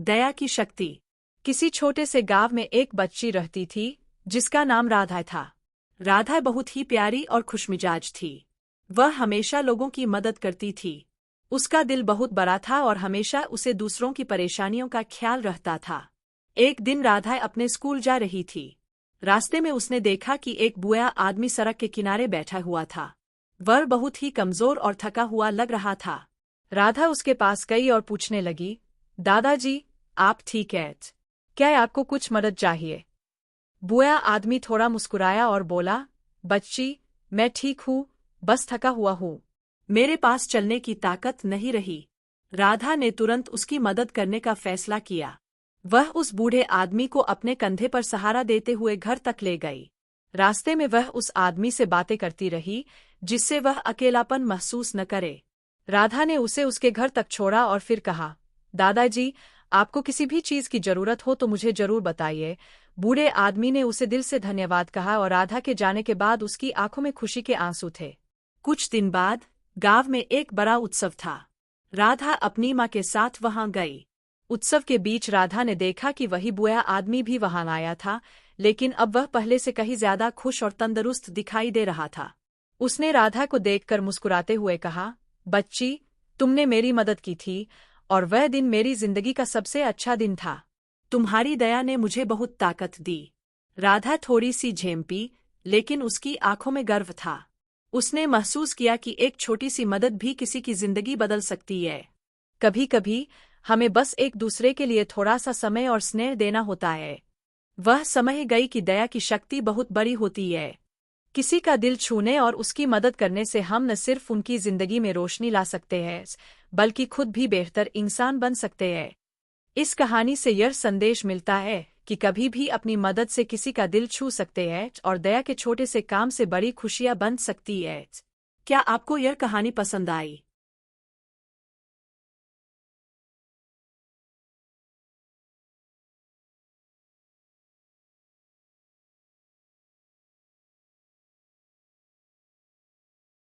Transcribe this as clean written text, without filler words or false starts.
दया की शक्ति। किसी छोटे से गांव में एक बच्ची रहती थी जिसका नाम राधा था। राधा बहुत ही प्यारी और खुशमिजाज थी। वह हमेशा लोगों की मदद करती थी। उसका दिल बहुत बड़ा था और हमेशा उसे दूसरों की परेशानियों का ख्याल रहता था। एक दिन राधा अपने स्कूल जा रही थी। रास्ते में उसने देखा कि एक बूढ़ा आदमी सड़क के किनारे बैठा हुआ था। वह बहुत ही कमजोर और थका हुआ लग रहा था। राधा उसके पास गई और पूछने लगी, दादाजी, आप ठीक हैं? क्या आपको कुछ मदद चाहिए? बूढ़ा आदमी थोड़ा मुस्कुराया और बोला, बच्ची, मैं ठीक हूँ, बस थका हुआ हूँ। मेरे पास चलने की ताकत नहीं रही। राधा ने तुरंत उसकी मदद करने का फैसला किया। वह उस बूढ़े आदमी को अपने कंधे पर सहारा देते हुए घर तक ले गई। रास्ते में वह उस आदमी से बातें करती रही जिससे वह अकेलापन महसूस न करे। राधा ने उसे उसके घर तक छोड़ा और फिर कहा, दादाजी, आपको किसी भी चीज की जरूरत हो तो मुझे जरूर बताइए। बूढ़े आदमी ने उसे दिल से धन्यवाद कहा और राधा के जाने के बाद उसकी आंखों में खुशी के आंसू थे। कुछ दिन बाद गांव में एक बड़ा उत्सव था। राधा अपनी माँ के साथ वहां गई। उत्सव के बीच राधा ने देखा कि वही बूढ़ा आदमी भी वहां आया था, लेकिन अब वह पहले से कहीं ज्यादा खुश और तंदुरुस्त दिखाई दे रहा था। उसने राधा को देखकर मुस्कुराते हुए कहा, बच्ची, तुमने मेरी मदद की थी और वह दिन मेरी जिंदगी का सबसे अच्छा दिन था। तुम्हारी दया ने मुझे बहुत ताकत दी। राधा थोड़ी सी झेंपी, लेकिन उसकी आंखों में गर्व था। उसने महसूस किया कि एक छोटी सी मदद भी किसी की जिंदगी बदल सकती है। कभी कभी हमें बस एक दूसरे के लिए थोड़ा सा समय और स्नेह देना होता है। वह समझ गई कि दया की शक्ति बहुत बड़ी होती है। किसी का दिल छूने और उसकी मदद करने से हम न सिर्फ उनकी जिंदगी में रोशनी ला सकते हैं, बल्कि खुद भी बेहतर इंसान बन सकते हैं। इस कहानी से यह संदेश मिलता है कि कभी भी अपनी मदद से किसी का दिल छू सकते हैं और दया के छोटे से काम से बड़ी खुशियां बन सकती है। क्या आपको यह कहानी पसंद आई?